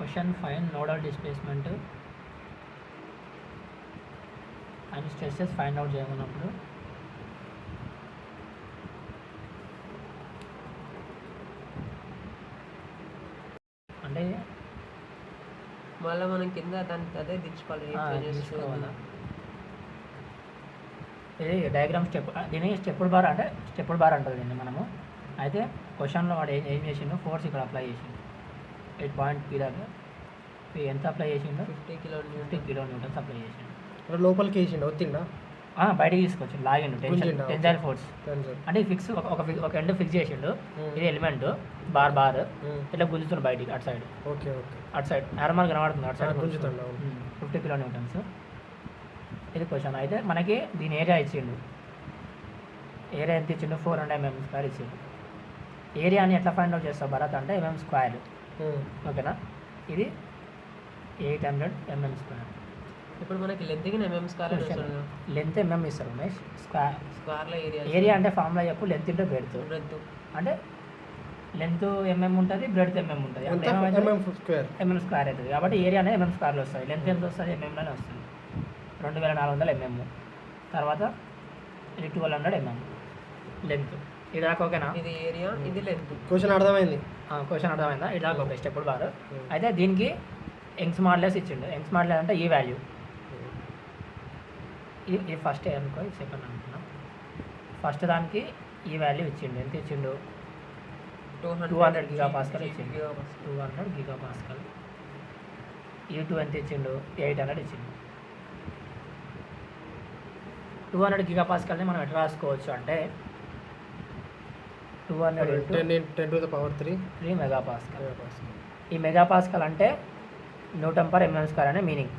Question fine nodal displacement and stresses find out చేయమన్నప్పుడు అంటే మళ్ళీ మనం కింద దానికి అదే తీసుకోవాలా తెచ్చుకోవాలి. ఇది డయాగ్రామ్ స్టెప్, దీని స్టెప్పుడ్ బార్ అంటే స్టెప్పుడ్ బార్ అంటుంది దీన్ని మనము. అయితే క్వశ్చన్లో వాడు ఏం చేసిండు, ఫోర్స్ ఇక్కడ అప్లై చేసిండు 8 P దగ్గర ఎంత అప్లై చేసిండు, 50 కిలోన్యూటన్స్ అప్లై చేసిండు. లోపలికి వేసిండు ఒత్తిండా బయటికి తీసుకొచ్చిండు, లాగిండు టెన్సైల్ ఫోర్స్. అంటే ఫిక్స్ ఒక ఎండ్ ఫిక్స్ చేసిండు, ఇది ఎలిమెంట్ బార్ ఇట్లా గుంజుతుండు బయటికి అటు సైడ్. ఓకే ఓకే అటు సైడ్ నార్మల్ కనబడుతుంది, అటు సైడ్ గుంజుతుండు 50 కిలోన్యూటన్స్. ఇది క్వశ్చన్. అయితే మనకి దీని ఏరియా ఇచ్చిండు, ఏరియా ఎంత ఇచ్చిండు 400 mm² ఇచ్చిండు. ఏరియాని ఎట్లా ఫైండ్ అవుట్ చేస్తావు భరత్ అంటే mm². ఓకేనా, ఇది 800 mm². ఇప్పుడు మనకి లెంత్కి mm². లెంత్ ఇస్తారు ఉమేష్. స్క్వేర్లో ఏరియా అంటే ఫార్ములా చెప్పు, లెంత్ ఇంటూ బ్రెడ్త్. అంటే లెంత్ ఉంటుంది, బ్రెడ్త్ ఉంటుంది, mm² అవుతుంది. కాబట్టి ఏరియా అనేది mm² వస్తుంది. లెంత్ ఎంత వస్తుంది, mmలోనే వస్తుంది. 2400 mm. తర్వాత ఇది 1200 mm లెంత్. ఇది దాకా ఓకేనా, ఇది ఏరియా, ఇది లెంత్. క్వశ్చన్ అర్థమైంది. క్వశ్చన్ అర్థమైందా? ఇది దాకా ఓకే, స్టెప్పుడ్ బార్. అయితే దీనికి యంగ్స్ మాడ్యులస్ ఇచ్చిండు. యంగ్స్ మాడ్యులస్ అంటే ఈ వాల్యూ, ఇది ఫస్ట్ అనుకో, ఇది సెకండ్ అనుకున్నాం. ఫస్ట్ దానికి ఈ వాల్యూ ఇచ్చిండు. ఎంత ఇచ్చిండు, 200 GPa ఇచ్చిండు. 200 GPa. E2 ఎంత ఇచ్చిండు, 800 ఇచ్చిండు. 200 GPa మనం ఎట్లా రాసుకోవచ్చు అంటే 200 × 10⁻³ MPa. ఈ మెగాపాస్కల్ అంటే Nm/mm² అనే మీనింగ్.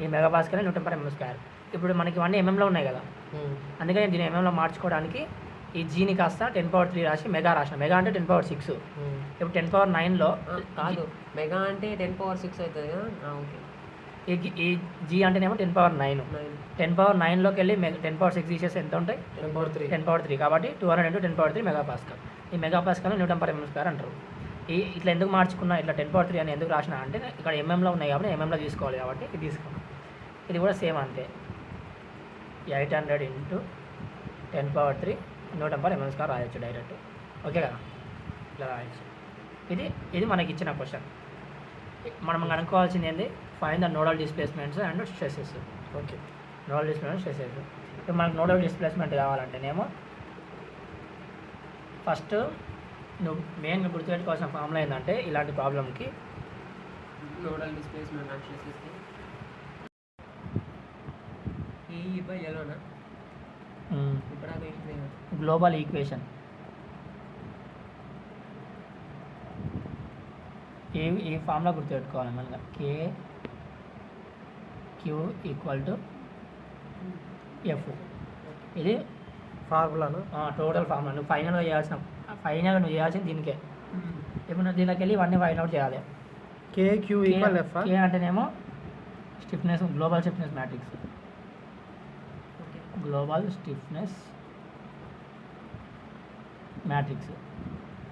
ఈ మెగాపాస్కల్ Nm/mm². ఇప్పుడు మనకి ఇవన్నీ ఎంఎంలో ఉన్నాయి కదా, అందుకని దీన్ని ఎంఎంలో మార్చుకోవడానికి ఈ జీని కాస్త 10⁻³ రాసి మెగా రాసిన. మెగా అంటే 10⁻⁶. ఇప్పుడు 10⁻⁹లో కాదు, మెగా అంటే 10⁻⁶ అవుతుంది కదా. ఓకే, ఈ జీ అంటేనేమో 10⁻⁹. 10⁻⁹లోకి వెళ్ళి 10⁻⁶ తీసేసి ఎంత ఉంటాయి, 10⁻³ కాబట్టి 200 × 10⁻³ మెగాపాస్కల్. ఈ మెగాపాస్కల్ Nm/mm² అంటారు. ఇట్లా ఎందుకు మార్చుకున్నా, ఇట్లా 10⁻³ అని ఎందుకు రాసిన అంటే ఇక్కడ ఎంఎంలో ఉన్నాయి కాబట్టి ఎంఎంలో తీసుకోవాలి కాబట్టి ఇది తీసుకున్నాం. ఇది కూడా సేమ్ అంతే, 800 × 10⁻³ Nm/mm² రాయొచ్చు డైరెక్ట్. ఓకే కదా, ఇట్లా రాయొచ్చు. ఇది మనకి ఇచ్చిన క్వశ్చన్. మనం కనుక్కోవాల్సింది ఏంటి, find the nodal displacements and stresses. Okay, nodal displacement, stresses. ఇప్పుడు మనకు నోడల్ డిస్ప్లేస్మెంట్ కావాలంటేనేమో ఫస్ట్ నువ్వు మెయిన్గా గుర్తుపెట్టుకోవాల్సిన ఫార్ములా ఏంటంటే ఇలాంటి ప్రాబ్లంకి నోడల్ డిస్ప్లేస్మెంట్ అండ్ స్ట్రెసెస్ E/Lనా గ్లోబల్ ఈక్వేషన్. ఈ ఫార్ములా గుర్తుపెట్టుకోవాలి మనగా, KQ = F. ఇది ఫార్ములాను టోటల్ ఫార్ములా. నువ్వు ఫైనల్గా చేయాల్సింది దీనికే. ఇప్పుడు దీనికి వెళ్ళి ఇవన్నీ ఫైండ్ అవుట్ చేయాలి. KQ = F. K అంటేనేమో stiffness, global stiffness matrix. Global stiffness matrix.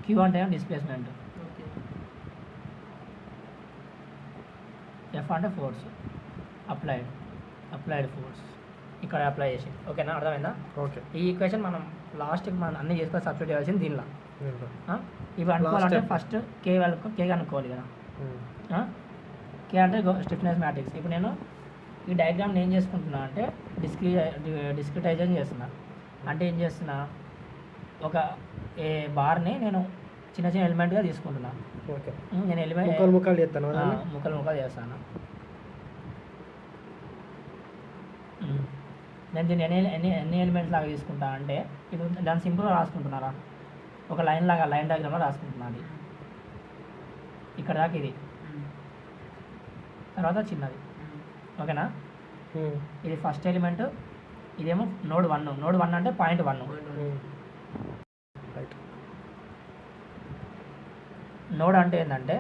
Q అంటే డిస్ప్లేస్మెంట్. F అంటే ఫోర్స్, అప్లైడ్ ఫోర్స్ ఇక్కడ అప్లై చేసి. ఓకేనా, అర్థమైందా? ఓకే, ఈ ఈక్వేషన్ మనం లాస్ట్కి మనం అన్ని చేసుకొని సబ్స్టిట్యూట్ చేయాల్సింది దీనిలో. ఇవి అనుకోవాలంటే ఫస్ట్ కే అనుకోవాలి కదా. కే అంటే స్టిఫ్నెస్ మ్యాట్రిక్స్. ఇప్పుడు నేను ఈ డయాగ్రామ్ని ఏం చేసుకుంటున్నా అంటే డిస్క్రిటైజేషన్ చేస్తున్నా. అంటే ఏం చేస్తున్నా, ఒక బార్ని నేను చిన్న చిన్న ఎలిమెంట్గా తీసుకుంటున్నా. ఓకే, నేను ఎలిమెంట్ ముక్కలు చేస్తాను, ముక్కలు చేస్తాను. నేను దీన్ని ఎన్ని ఎలిమెంట్స్ లాగా తీసుకుంటా అంటే ఇప్పుడు దాన్ని సింపుల్గా రాసుకుంటున్నారా, ఒక లైన్ డయాగ్రామ్లో రాసుకుంటున్నది. ఇక్కడ దాకా ఇది, తర్వాత చిన్నది. ఓకేనా, ఇది ఫస్ట్ ఎలిమెంట్, ఇదేమో నోడ్ 1. నోడ్ 1 అంటే పాయింట్ 1. నోడ్ అంటే ఏంటంటే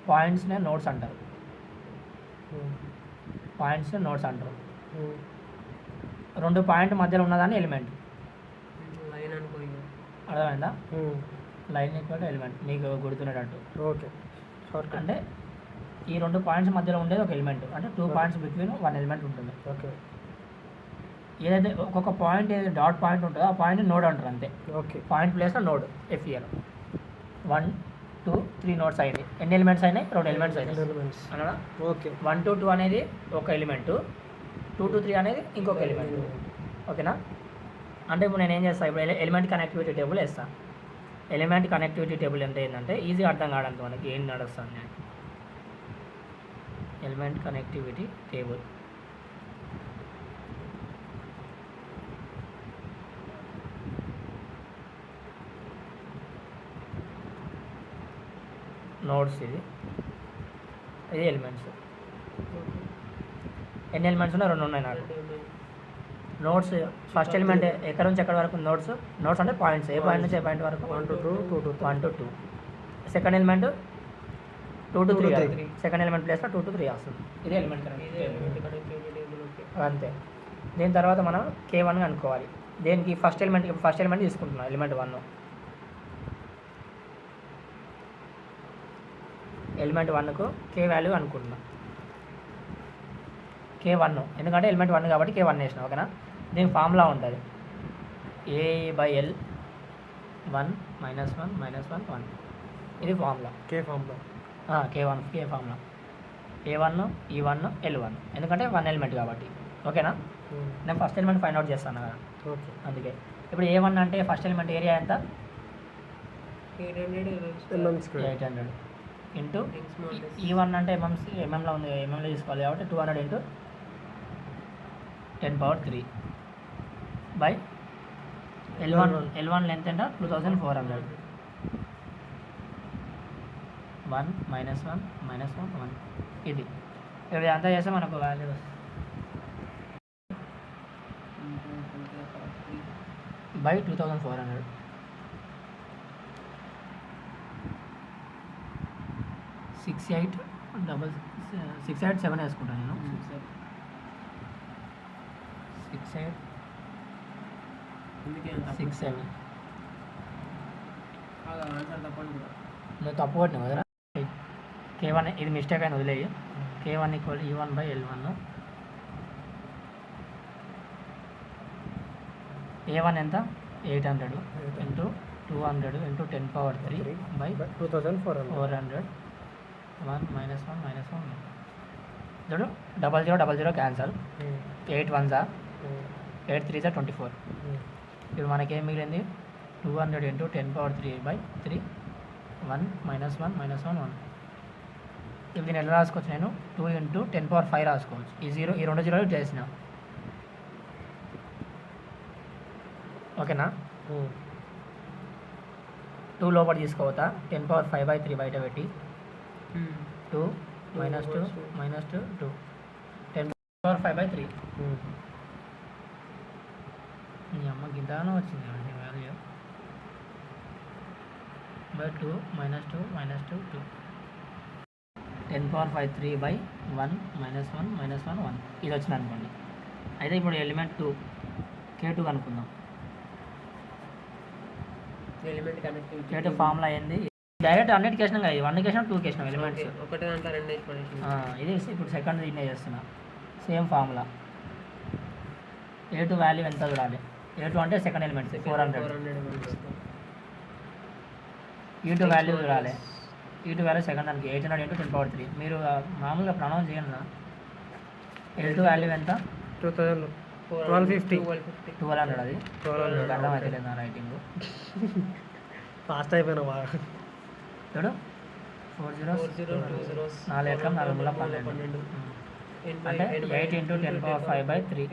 పాయింట్స్నే నోడ్స్ అంటారు. రెండు పాయింట్ మధ్యలో ఉన్నదాన్ని ఎలిమెంట్. లైన్ అనుకో. అర్థమైందా? లైన్ ఈక్వల్ టు ఎలిమెంట్ మీకు గుర్తున్నట్టు. Okay short cut. అంటే ఈ 2 పాయింట్స్ మధ్యలో ఉండేది ఒక ఎలిమెంట్, అంటే 2 పాయింట్స్ బిట్వీన్ 1 ఎలిమెంట్ ఉంటుంది. ఓకే ఏదైతే ఒక్కొక్క పాయింట్ ఏదైతే డాట్ పాయింట్ ఉంటుందో ఆ పాయింట్ నోడ్ అంటారు అంతే. ఓకే పాయింట్ ప్లేస్లో నోడ్ ఎఫ్ఈఎల్ 1 2 3 నోడ్స్ అయినాయి. ఎన్ని ఎలిమెంట్స్ అయినాయి? 2 ఎలిమెంట్స్ అయినాయి ఎలిమెంట్స్. అన్నా. ఓకే 1 to 2 అనేది ఒక ఎలిమెంట్, 2 to 3 అనేది ఇంకొక ఎలిమెంట్. ఓకేనా? అంటే ఇప్పుడు నేను ఏం చేస్తాను, ఇప్పుడు ఎలిమెంట్ కనెక్టివిటీ టేబుల్ వేస్తాను. ఎలిమెంట్ కనెక్టివిటీ టేబుల్ అంటే ఏంటంటే ఈజీగా అర్థం కావడానికి మనకి ఏం నడుస్తాను నేను. ఎలిమెంట్ కనెక్టివిటీ టేబుల్ నోడ్స్, ఇది ఎలిమెంట్స్. ఎన్ని ఎలిమెంట్స్ ఉన్నాయి? 2 ఉన్నాయి నాకు. నోట్స్ ఫస్ట్ ఎలిమెంట్ ఎక్కడ నుంచి ఎక్కడ వరకు నోట్స్? నోట్స్ అంటే పాయింట్స్. ఏ పాయింట్ నుంచి ఏ పాయింట్ వరకు? 1 to 2 2 to 1 to 2. Second element 2 to 3. 3. Second element ప్లేస్లో 2 to 3 వస్తుంది. ఇది ఎలిమెంట్ కనెక్టివిటీ అంతే. దీని తర్వాత మనం K1 అనుకోవాలి. దేనికి? ఫస్ట్ ఎలిమెంట్ తీసుకుంటున్నాం, ఎలిమెంట్ 1. ఎలిమెంట్ 1కు K వాల్యూ అనుకుంటున్నాం. K1 ఎందుకంటే ఎలిమెంట్ 1 కాబట్టి K1 వేసినాం. ఓకేనా? దీనికి ఫార్ములా ఉంటుంది A/L 1 -1 -1 1. ఇది formula. K formula. K formula A1 E1 L1 ఎందుకంటే 1 ఎలిమెంట్ కాబట్టి. ఓకేనా? నేను ఫస్ట్ ఎలిమెంట్ ఫైండ్ అవుట్ చేస్తాను కదా, ఓకే అందుకే. ఇప్పుడు A1 అంటే ఫస్ట్ ఎలిమెంట్ ఏరియా ఎంత? 800 ఇంటూ E1 అంటే ఎంఎంలో ఉంది, ఎంఎంలో తీసుకోవాలి కాబట్టి 200 ఇంటూ 10^3 బై L1 లెంత్ ఎంత? 2400. 1 -1 -1 1. ఇది ఇప్పుడు అంతా చేస్తే మనకు వాల్యూ బై 2400. 6877 వేసుకుంటాను నేను. 6867 నువ్వు తప్పు కొట్టినావు కదా. K1 ఇది మిస్టేక్ అయిన వదిలేయి. K1 = E1 / L1. A1 ఎంత? 800 ఇంటూ 200 ఇంటూ 10^3 బై 2400. 1 -1 -1 చూడు, 0000 క్యాన్సల్. 8 1s 8 3s 24. ఇప్పుడు మనకేం మిగిలింది? 200 ఇంటూ 10^3 బై 3 1 -1 -1 1. ఇప్పుడు దీన్ని ఎలా రాసుకోవచ్చు? నేను 2 ఇంటూ 10^5 రాసుకోవచ్చు. ఈ 2 జీరోలు చేసిన. ఓకేనా? 2 లోపల తీసుకోవతా. 10^5/3 బయట పెట్టి 2 -2 -2 2 10^5/3. నీ అమ్మ గింతగానో వచ్చింది వాల్యూ. By 2 -2 -2 2 10^5/3 by 1 -1 -1 1. ఇది వచ్చింది అనుకోండి. అయితే ఇప్పుడు ఎలిమెంట్ 2 K2 అనుకుందాం. ఎలిమెంట్ కనెక్టివిటీ K2 ఫార్ములా ఏంది? డైరెక్ట్ అన్నిటికి వేసినాం కదా, 1కి వేసినాం 2కి వేసినాం ఎలిమెంట్స్. ఒకటి దాంట్లో 2 ఎక్స్ప్లెనేషన్. ఇది ఇప్పుడు సెకండ్ దీన్నే చేస్తున్నా. Same formula. A2 వాల్యూ ఎంత చూడాలి? A2 అంటే సెకండ్ ఎలిమెంట్స్ 400. E2 వాల్యూ చూడాలి. E2 వాల్యూ సెకండ్ దానికి 800 ఇంటూ 10^3. మీరు మామూలుగా ప్రొనౌన్స్ చేయండి. L2 వాల్యూ ఎంత? 1250. 1200. అది 1200. అర్థమైతే లేదు నా రైటింగ్. ఫాస్ట్ అయిపోయినా బాగా. చూడు 40 4 ఎకరం 4 మూల 12 అంటే 8 ఇంటూ 10^5/3.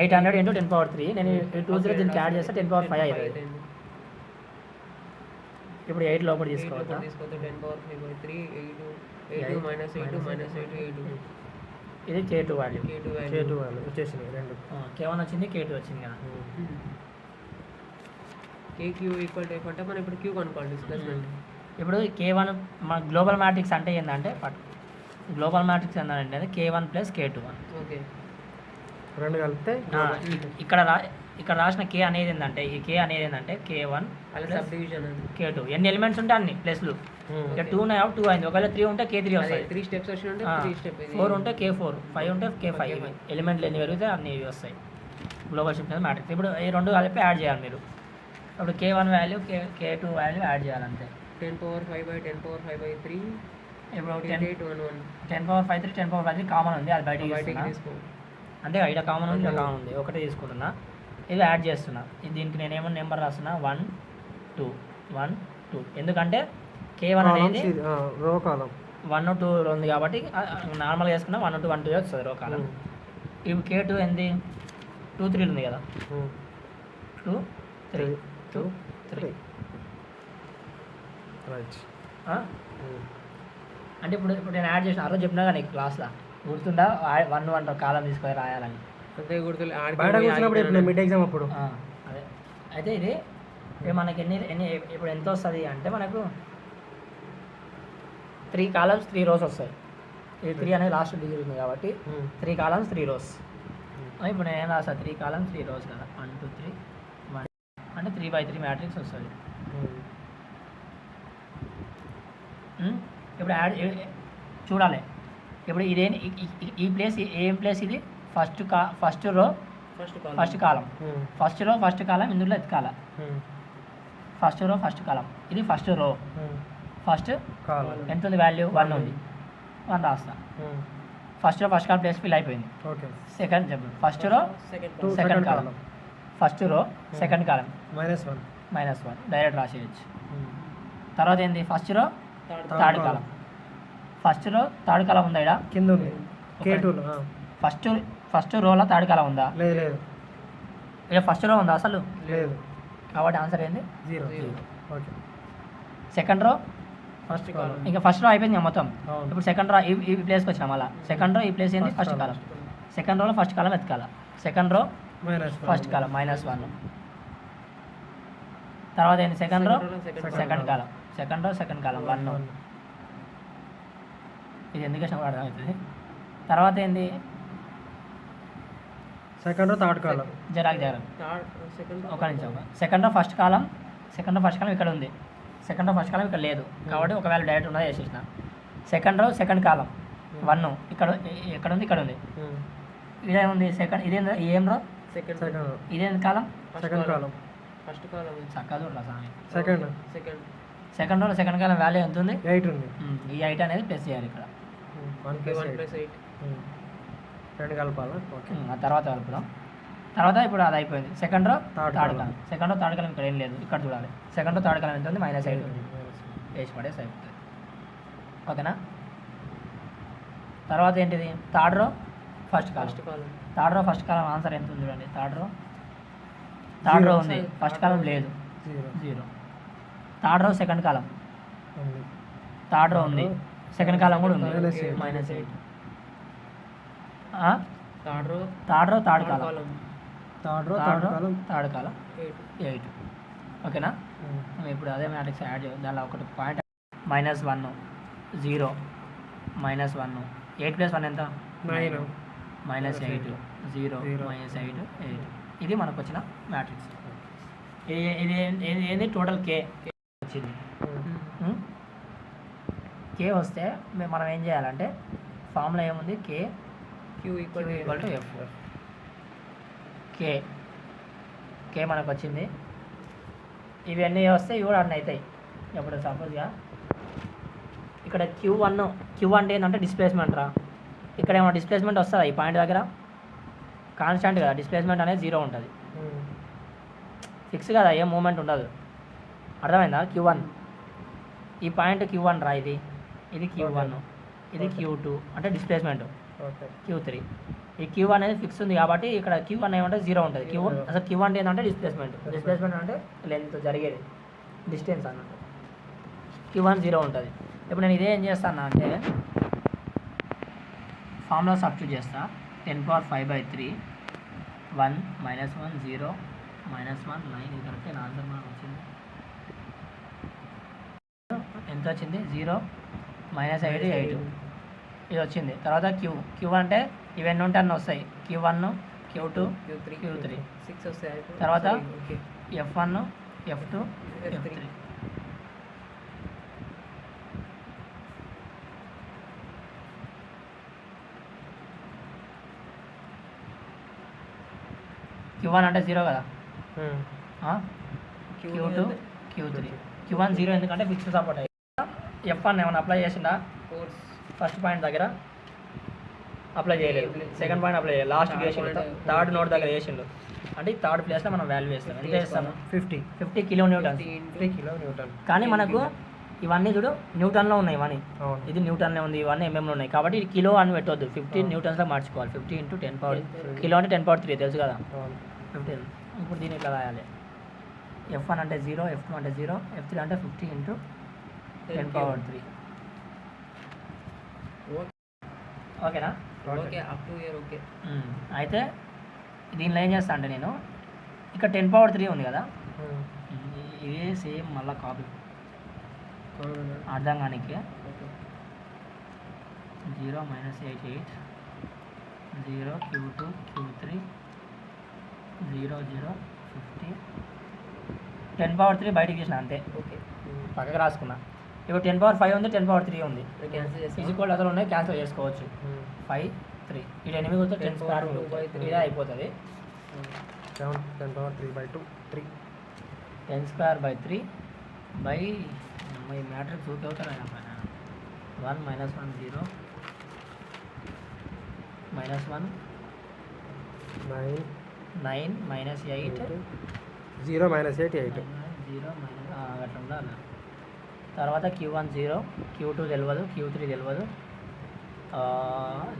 800 ఇంటూ 10^3. నేను 20 దీనికి యాడ్ చేస్తే 10^5 అవుతుంది. ఇప్పుడు 8 లోపల తీసుకోవద్దా? 10^5/3 8 -8 ఇది K2 వాల్యూ. K2 వాళ్ళు వచ్చేసినాయి 2. K1 వచ్చింది, K2 వచ్చింది కదా. KQ = F అంటే మనం ఇప్పుడు Q కనుక్కోవాలి డిస్ప్లేస్మెంట్. ఇప్పుడు K1 మన గ్లోబల్ మ్యాట్రిక్స్ అంటే ఏంటంటే గ్లోబల్ మ్యాట్రిక్స్ ఏంటంటే K1 + K2. ఓకే రెండు కలిపితే ఇక్కడ రాసిన కే అనేది ఏంటంటే ఈ కే అనేది ఏంటంటే K1 అలా సబ్ డివిజన్ అని K2 ఎన్ని ఎలిమెంట్స్ ఉంటే అన్ని ప్లస్లు ఇక 2 ఉన్నాయి 2 అయింది ఒకవేళ 3 ఉంటే K3 వస్తాయి 3 స్టెప్స్ వచ్చినంటే 3 స్టెప్ 4 ఉంటే K4 5 ఉంటే K5 ఎలిమెంట్లు ఎన్ని పెరిగితే అన్ని ఇవి వస్తాయి గ్లోబల్ షిఫ్ట్ అనేది మ్యాట్రిక్స్ ఇప్పుడు ఈ రెండు కలిపి యాడ్ చేయాలి మీరు ఇప్పుడు K1 value K2 value add చేయాలి అంతే 10^5/10^5/3 ఇప్పుడు 10 10^5 10^5 కామన్ ఉంది అది బయటికి బయటికి తీసుకున్నా. తీసుకో అంతే ఇక్కడ కామన్ ఉంది ఇక్కడ కామన్ ఉంది ఒకటే తీసుకుంటున్నా ఇది యాడ్ చేస్తున్నా దీనికి నేను ఏమన్నా నెంబర్ రాస్తున్నా 1 2 1 2 ఎందుకంటే K1 అనేది రో కాలం 1 2 ఉంది కాబట్టి నార్మల్గా వేసుకున్నా 1 2 1 2 వస్తుంది రో కాలం ఇప్పుడు K2 ఏంది 2 3 ఉంది కదా 2 3 2 3 రైట్ అంటే ఇప్పుడు నేను యాడ్ చేసిన ఆ రోజు చెప్పినా కానీ క్లాస్లో గుర్తుందా 1 1 కాలం తీసుకొని రాయాలని అంతే గుర్తులే బయట కూర్చున్నప్పుడు ఇప్పుడు మిడ్ ఎగ్జామ్ అప్పుడు అదే అయితే ఇది మనకి ఎన్ని ఇప్పుడు ఎంత వస్తుంది అంటే మనకు 3 కాలమ్స్ 3 రోస్ వస్తాయి ఇది 3 అనేది లాస్ట్ డిగ్రీ ఉంది కాబట్టి 3 కాలమ్స్ 3 రోస్ ఇప్పుడు నేను ఏం రాస్తా 3 కాలమ్స్ 3 రోస్ కదా 1 2 3 1 అంటే 3/3 మ్యాట్రిక్స్ వస్తుంది ఇప్పుడు యాడ్ చూడాలి ఇప్పుడు ఇదే ఈ ప్లేస్ ఏం ప్లేస్ ఇది ఫస్ట్ రో ఫస్ట్ కాలం ఫస్ట్ కాలం ఇందులో ఎత్తుకాల ఫస్ట్ కాలం ఇది ఫస్ట్ రో ఫస్ట్ ఎంత ఉంది వాల్యూ 1 ఉంది 1 రాస్తా ఫస్ట్ కాలం ప్లేస్ ఫిల్ అయిపోయింది సెకండ్ చెప్పు first row second column first row second column -1 direct రాసేయచ్చు తర్వాత ఏంది first row third column first row third column ఉందా ఇక్కడ కింద ఉంది K2లో ఫస్ట్ రోలో థర్డ్ కాలం ఉందా లేదు లేదు ఇక ఫస్ట్ రో ఉందా అసలు లేదు కాబట్టి ఆన్సర్ ఏంది 0 ఓకే సెకండ్ రో ఫస్ట్ కాలం ఇంకా ఫస్ట్ రో అయిపోయింది కదా మొత్తం అవును. ఇప్పుడు సెకండ్ రో ఈ ప్లేస్కి వచ్చినాం మళ్ళీ సెకండ్ రో ఈ ప్లేస్ ఏంది ఫస్ట్ కాలం సెకండ్ రోలో ఫస్ట్ కాలం ఎత్తుకాల సెకండ్ రో ఫస్ట్ కాలం -1 తర్వాత ఏంది సెకండ్ రో సెకండ్ కాలం సెకండ్ కాలం 1 ఇది ఎందుకు వచ్చినా కూడా అర్థమవుతుంది తర్వాత ఏంది సెకండ్ రో థర్డ్ కాలం జరాగ్ సెకండ్ ఒక నిమిషం సెకండ్ రో ఫస్ట్ కాలం ఇక్కడ ఉంది సెకండ్ రో ఫస్ట్ కాలం ఇక్కడ లేదు కాబట్టి ఒకవేళ డైరెక్ట్ ఉన్నది వేసేసిన సెకండ్ రో సెకండ్ కాలం 1 ఇక్కడ ఉంది ఇదేముంది సెకండ్ ఇదేంద్ర ఏం రో సెకండ్ ఇదేంది కాలం సెకండ్ కాలం ఫస్ట్ కాలం చక్కగా చూడాలి స్వామి సెకండ్ రోలో సెకండ్ కాలం వాల్యూ ఎంత ఉంది 8 ఉంది ఈ 8 అనేది ప్లస్ చేయాలి ఇక్కడ 1+8 రెండు కలపాలా ఓకే ఆ తర్వాత కలుపుదాం తర్వాత ఇప్పుడు అది అయిపోయింది సెకండ్ రో థర్డ్ కాలం థర్డ్ కాలం ఇక్కడ ఏం లేదు ఇక్కడ చూడాలి సెకండ్ రో థర్డ్ కాలం ఎంత ఉంది -8 ఉంది వేసి పడేసి అయిపోతుంది ఓకేనా తర్వాత ఏంటిది థర్డ్ రో ఫస్ట్ కాలం ఆన్సర్ ఎంత ఉంది చూడండి థర్డ్ రో ఉంది ఫస్ట్ కాలం లేదు 0 థర్డ్ రో సెకండ్ కాలం థర్డ్ రో ఉంది సెకండ్ కాలం కూడా ఉంది -8 థర్డ్ రో థర్డ్ కాలం 8 ఓకేనా ఇప్పుడు అదే మ్యాట్రిక్స్ యాడ్ చేయాలి దానిలో ఒకటి పాయింట్ -1 0 -1 8 + 1 ఎంత 9 -8 0 -8 8 ఇది మనకు వచ్చిన మ్యాట్రిక్స్ ఇది ఏంది టోటల్ కే వచ్చింది కే వస్తే మనం ఏం చేయాలంటే ఫార్ములా ఏముంది కే Q = F కే మనకు వచ్చింది ఇవన్నీ వస్తే ఇవి కూడా అన్నీ అవుతాయి ఇప్పుడు సపోజ్గా ఇక్కడ క్యూ అంటే ఏంటంటే డిస్ప్లేస్మెంట్ రా ఇక్కడ ఏమో డిస్ప్లేస్మెంట్ వస్తుందా ఈ పాయింట్ దగ్గర కాన్స్టాంట్ కదా డిస్ప్లేస్మెంట్ అనేది 0 ఉంటుంది ఫిక్స్ కదా ఏం మూమెంట్ ఉండదు అర్థమైందా Q1 ఈ పాయింట్ Q1 రా ఇది Q1 ఇది Q2 అంటే డిస్ప్లేస్మెంట్ Q3 ఈ Q అనేది ఫిక్స్ ఉంది కాబట్టి ఇక్కడ Q1 ఏమంటే 0 ఉంటుంది అసలు Q అంటే ఏంటంటే డిస్ప్లేస్మెంట్ అంటే లెంత్ జరిగేది డిస్టెన్స్ అన్నట్టు Q1 0 ఉంటుంది ఇప్పుడు నేను ఇదే ఏం చేస్తాను అంటే ఫార్ములా సబ్స్టిట్యూట్ చేస్తా 10^5/3 1 -1 0 -1 9 ఇది కరెక్టే నా ఆన్సర్ మనకు వచ్చింది ఎంత వచ్చింది 0 -8 8 ఇది వచ్చింది తర్వాత క్యూ అంటే ఇవన్నీ ఉంటే అన్నీ వస్తాయి Q1 Q2 Q3 Q3 6 వస్తాయి తర్వాత okay F1 F2 F3 F3 Q1 అంటే 0 కదా Q2 Q3 Q1 0 ఎందుకంటే ఫిక్స్డ్ సపోర్ట్ అయ్యి F1 ఏమైనా అప్లై చేసిందా ఫోర్స్ ఫస్ట్ పాయింట్ దగ్గర అప్లై చేయలేదు సెకండ్ పాయింట్ అప్లై చేయలేదు లాస్ట్ చేసిండు థర్డ్ నోట్ దగ్గర చేసిండు అంటే ఈ థర్డ్ ప్లేస్లో మనం వాల్యూ వేస్తాం ఎంత వేస్తాము 50 కిలో న్యూటన్ 50 కిలో న్యూటన్. కానీ మనకు ఇవన్నీ చూడు న్యూటన్లో ఉన్నాయి ఇవన్నీ అవును. ఇది న్యూటన్లో ఉంది ఇవన్నీ ఎంఎంలో ఉన్నాయి కాబట్టి ఇది కిలో అని పెట్టొద్దు 50 న్యూటన్స్లో మార్చుకోవాలి 50 ఇంటూ 10 పవర్ కిలో అంటే 10 పవర్ 3 తెలుసు కదా అవును. 15 ఇప్పుడు దీన్ని ఇట్లా రాయాలి F1 అంటే 0 F2 అంటే 0 F3 అంటే 50 ఇంటూ 10 పవర్ 3 ఓకేనా okay up to year okay అయితే దీనిలో ఏం చేస్తా అంటే నేను ఇక్కడ 10 పవర్ 3 ఉంది కదా ఇదే సేమ్ మళ్ళీ కాపీ అర్థం కానికి 0 -88 0 Q2 Q3 0 0 50 10 పవర్ 3 బయటికి తీసిన అంతే ఓకే పక్కకు రాసుకున్నా ఇప్పుడు 10 పవర్ 5 ఉంది 10 పవర్ 3 ఉంది క్యాన్సిల్ చేస్తాం ఫిజికల్ అసలు ఉన్నాయి క్యాన్సిల్ చేసుకోవచ్చు 5 3 ఇది 8 గుర్తు 10 స్క్వేర్ 2/3 ఇదే అయిపోతుంది 10 పవర్ 3/2 3 10 స్క్వేర్ బై 3 బై ఈ మ్యాట్రిక్స్ ఊకే అవుతారు ఆయన పైన 1 -1 0 -1 9 9 -8 0 -8 8 0 అట్లా ఉండాలి తర్వాత Q1 0 Q2 తెలియదు Q3 తెలియదు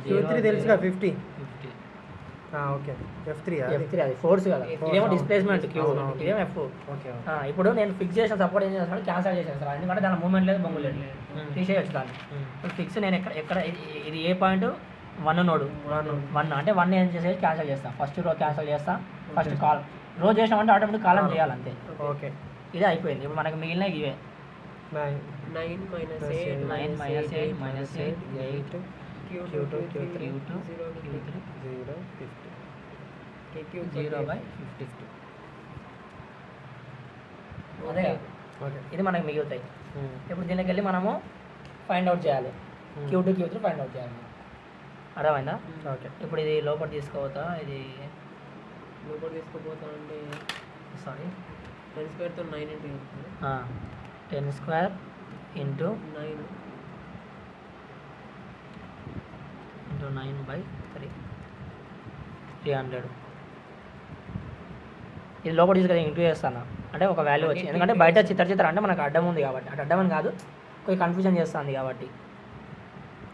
Q3 తెలుసుగా 50. 50 ఓకే F3 F3 అది ఫోర్స్ కదా ఇదేమో డిస్ప్లేస్మెంట్ Q ఇదేమో F ఓకే ఇప్పుడు నేను ఫిక్స్ చేసిన సపోర్ట్ ఏం చేస్తాను క్యాన్సల్ చేసేస్తాను ఎందుకంటే దాని మూమెంట్ లేదు బొంగు లేదు తీసేయచ్చు దాన్ని ఇప్పుడు ఫిక్స్ నేను ఎక్కడ ఇది ఏ పాయింట్ 1 నోడు 1 అంటే 1 ఏం చేసేసి క్యాన్సల్ చేస్తాను ఫస్ట్ రో క్యాన్సల్ చేస్తా ఫస్ట్ కాల్ రోజు చేసినామంటే ఆటోమేటిక్ కాలం చేయాలి అంతే ఓకే ఇదే అయిపోయింది ఇప్పుడు మనకి మిగిలిన ఇవే 9 9 -8 9 -8 8 Q2 Q3 Q2 Q3 0 50 0/50 అదే ఓకే ఇది మనకి మిగులుతాయి ఇప్పుడు దీనికి వెళ్ళి మనము ఫైండ్ అవుట్ చేయాలి Q2 Q3 ఫైండ్ అవుట్ చేయాలి అర్థమైందా ఓకే ఇప్పుడు ఇది లోపల తీసుకోవద్దా ఇది లోపల తీసుకోపోతానంటే సారీ 10 స్క్వేర్తో 9 అంటే 10 స్క్వేర్ ఇంటూ 9 9/3 300 ఇది లోపల తీసుకొని ఇంటూ చేస్తాను అంటే ఒక వాల్యూ వచ్చి ఎందుకంటే బయట చిత్ర అంటే మనకు అడ్డం ఉంది కాబట్టి అటు అడ్డం అని కాదు కొంచెం కన్ఫ్యూజన్ చేస్తుంది కాబట్టి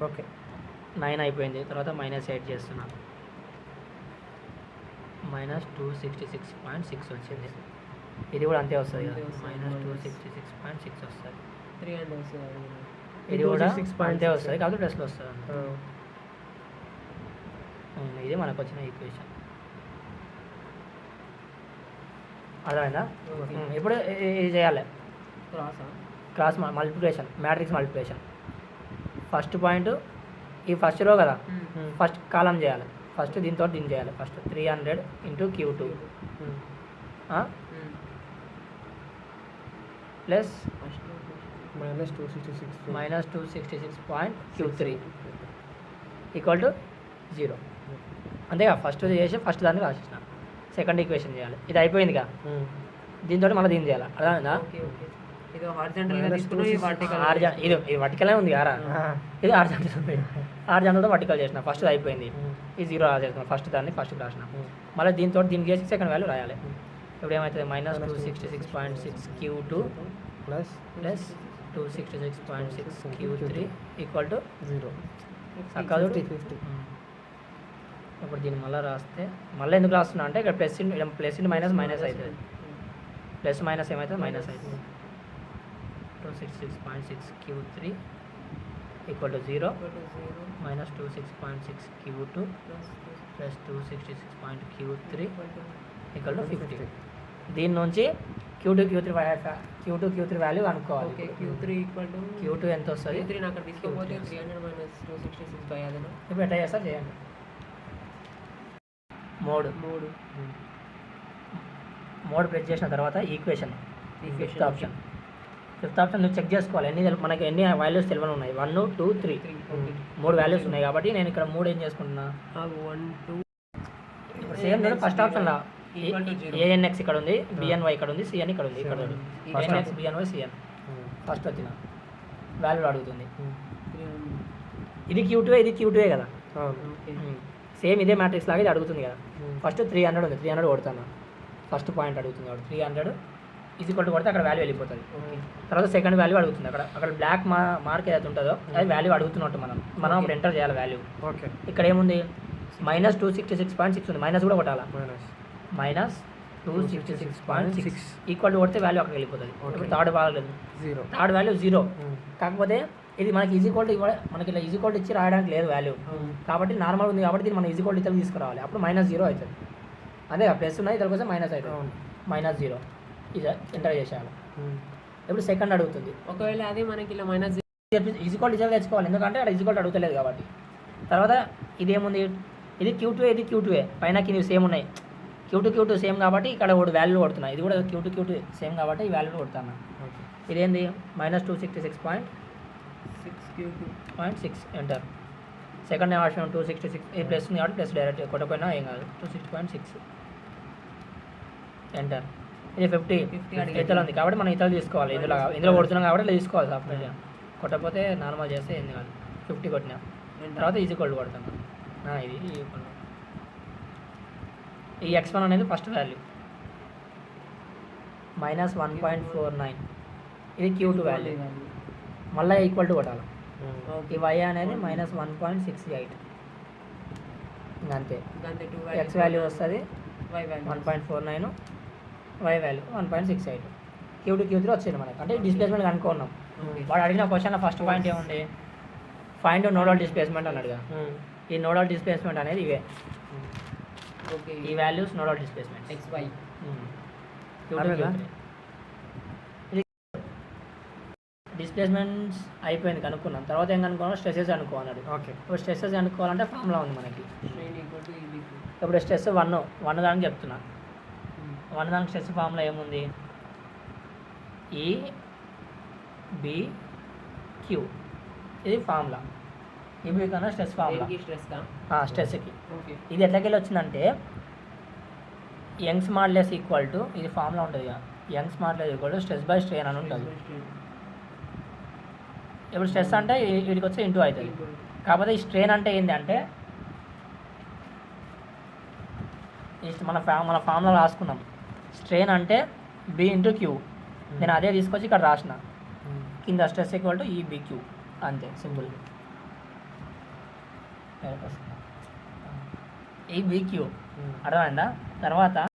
ఓకే 9 అయిపోయింది తర్వాత -8 చేస్తున్నా -266.6 వచ్చింది ఇది కూడా అంతే వస్తుంది కదా -266.6 వస్తుంది 300 వస్తుంది ఇది కూడా అంతే వస్తుంది కాబట్టి ప్లస్లో వస్తుంది ఇది మనకు వచ్చిన ఈక్వేషన్ అర్థమైందా ఇప్పుడు ఇది చేయాలి cross multiplication matrix multiplication first point ఈ ఫస్ట్ రో కదా ఫస్ట్ కాలం చేయాలి ఫస్ట్ దీంతో దీన్ని చేయాలి first 300 into Q2 plus -266.Q3 equal to 0 అంతేగా ఫస్ట్ చేసి ఫస్ట్ దాన్ని రాసేసిన సెకండ్ ఈక్వేషన్ చేయాలి ఇది అయిపోయిందిగా దీంతో మళ్ళీ దీన్ని చేయాలి అర్థమైందా ఇది హారిజాంటల్గా తీసుకుని వర్టికల్ ఇది వర్టికల్ ఉంది కారా ఇది హారిజాంటల్ ఉంది హారిజాంటల్తో వర్టికల్ చేసిన ఫస్ట్ అయిపోయింది ఈ 0 రాసేసిన ఫస్ట్ దాన్ని ఫస్ట్ రాసిన మళ్ళీ దీంతో దీనికి చేసి సెకండ్ వాల్యూ రాయాలి ఇప్పుడు ఏమవుతుంది -266.6 Q2 plus 266.6 Q3 equal to 0 అక్కడ ఇప్పుడు దీన్ని మళ్ళీ రాస్తే మళ్ళీ ఎందుకు రాస్తున్నా అంటే ఇక్కడ ప్లస్ మైనస్ అవుతుంది ప్లస్ మైనస్ ఏమవుతుంది మైనస్ అవుతుంది 266.6 Q3 equal to 0 -266.6 Q2 plus 266.Q3 equal to 50 దీని నుంచి Q2 Q3 వాల్యూ కనుక్కోవాలి Q2 ఎంత వస్తుంది అక్కడ తీసుకోపోతే 300 -266 ఇప్పుడు ఎట్లా చేస్తారు చేయండి మోడ్ మూడు ప్రెస్ చేసిన తర్వాత ఈక్వేషన్ ఫిఫ్త్ ఆప్షన్ నువ్వు చెక్ చేసుకోవాలి మనకి ఎన్ని వాల్యూస్ తెలియని ఉన్నాయి 1 2 3 3 వాల్యూస్ ఉన్నాయి కాబట్టి నేను ఇక్కడ 3 ఏం చేసుకుంటున్నా 1 2 ఇప్పుడు సేమ్ ఫస్ట్ ఆప్షన్లో ఏఎన్ఎక్స్ ఇక్కడ ఉంది బిఎన్వై ఇక్కడ ఉంది సిఎన్ ఇక్కడ ఉంది ఇక్కడ first X BNY CN first వచ్చిన వాల్యూ అడుగుతుంది ఇది Q2 ఇది Q2 కదా సేమ్ ఇదే మ్యాట్రిక్స్ లాగా ఇది అడుగుతుంది కదా ఫస్ట్ 300 ఉంది 300 కొడతాను ఫస్ట్ పాయింట్ అడుగుతుంది కాబట్టి 300 ఇది కొడితే అక్కడ వాల్యూ వెళ్ళిపోతుంది తర్వాత సెకండ్ వాల్యూ అడుగుతుంది అక్కడ బ్లాక్ మార్క్ ఏదైతే ఉంటుందో అది వాల్యూ అడుగుతున్నట్టు మనం అప్పుడు ఎంటర్ చేయాలి వాల్యూ ఓకే ఇక్కడ ఏముంది -266.6 ఉంది మైనస్ కూడా కొట్టాలా -266.6 ఈక్వల్ టు కొడితే వాల్యూ అక్కడికి వెళ్ళిపోతుంది ఇప్పుడు థర్డ్ వాల్యూ 0 థర్డ్ వాల్యూ 0 కాకపోతే ఇది మనకి ఈజీక్వల్ మనకి ఇలా ఈజీక్వల్ ఇచ్చి రాయడానికి లేదు వాల్యూ కాబట్టి నార్మల్ ఉంది కాబట్టి దీన్ని మనం ఈజీక్వల్ ఇతర తీసుకురావాలి అప్పుడు -0 అవుతుంది అదే ప్లస్ ఉన్నాయి ఇతర కోసం మైనస్ అవుతుంది -0 ఇది ఎంటర్ చేసేయాలి ఇప్పుడు సెకండ్ అడుగుతుంది ఒకవేళ అదే మనకి ఇలా మైనస్ ఈజీక్వల్ రిజల్ట్ తెచ్చుకోవాలి ఎందుకంటే అక్కడ ఈజీక్వల్ అడుగుతలేదు కాబట్టి తర్వాత ఇదేముంది ఇది Q2 ఇది Q2 పైన కింద సేమ్ ఉన్నాయి Q2 సేమ్ కాబట్టి ఇక్కడ ఒకటి వాల్యూ కొడుతున్నా ఇది కూడా Q2 సేమ్ కాబట్టి ఈ వాల్యూ కొడుతున్నా ఇదేంది -266.6 ఎంటర్ సెకండ్ ఆప్షన్ 266 ఇది ప్లస్ ఉంది కాబట్టి ప్లస్ డైరెక్ట్ కొట్టకపోయినా ఏం కాదు 260.6 ఎంటర్ ఇది 50 ఇతలు ఉంది కాబట్టి మనం ఇతలు తీసుకోవాలి ఇందులో కొడుతున్నాం కాబట్టి ఇలా తీసుకోవాలి సాఫ్ట్వేర్ కొట్టకపోతే నార్మల్ చేస్తే ఏం కాదు 50 కొట్టినా తర్వాత ఈజీక్వల్ కొడతాను ఇది ఈ x1 అనేది ఫస్ట్ వాల్యూ -1.49 ఇది Q2 వాల్యూ మళ్ళీ ఈక్వల్ టు కొట్టాలి ఈ y అనేది -1.68 అంతే x వాల్యూ వస్తుంది 1.49 y వాల్యూ 1.68 Q2 వచ్చింది మనకి అంటే డిస్ప్లేస్మెంట్ కనుక్కున్నాం వాడు అడిగిన క్వశ్చన్లో ఫస్ట్ పాయింట్ ఏముంది ఫైండ్ నోడల్ డిస్ప్లేస్మెంట్ అని అడిగా ఈ నోడల్ డిస్ప్లేస్మెంట్ అనేది ఇవే ఈ values nodal displacement XY displacements అయిపోయింది కనుక్కున్నాం తర్వాత ఏం కనుక్కున్నాం స్ట్రెసెస్ అనుకోవాలి ఓకే ఇప్పుడు స్ట్రెసెస్ అనుకోవాలంటే ఫార్ములా ఉంది మనకి శ్రేణి ఈక్వల్ టు ఇది ఇప్పుడు స్ట్రెస్ 1 దానికి చెప్తున్నా 1 దానికి స్ట్రెస్ ఫార్ములా ఏముంది EBQ ఇది ఫార్ములా EB కన్నా స్ట్రెస్ ఫార్ములా స్ట్రెస్కి ఓకే ఇది ఎట్లకెళ్ళి వచ్చిందంటే యంగ్స్ మాడ్యులస్ ఈక్వల్ టు ఇది ఫార్ములా ఉంటుంది కదా Young's modulus equal to stress by strain అని ఉంటుంది ఇప్పుడు స్ట్రెస్ అంటే వీడికి వచ్చి ఇంటూ అవుతుంది కాకపోతే ఈ స్ట్రెయిన్ అంటే ఏంటి అంటే మన ఫార్ములా రాసుకున్నాం స్ట్రెయిన్ అంటే B × Q నేను అదే తీసుకొచ్చి ఇక్కడ రాసిన కింద స్ట్రెస్ ఈక్వల్ టు EBQ అంతే సింపుల్ EBQ అర్థమైందా తర్వాత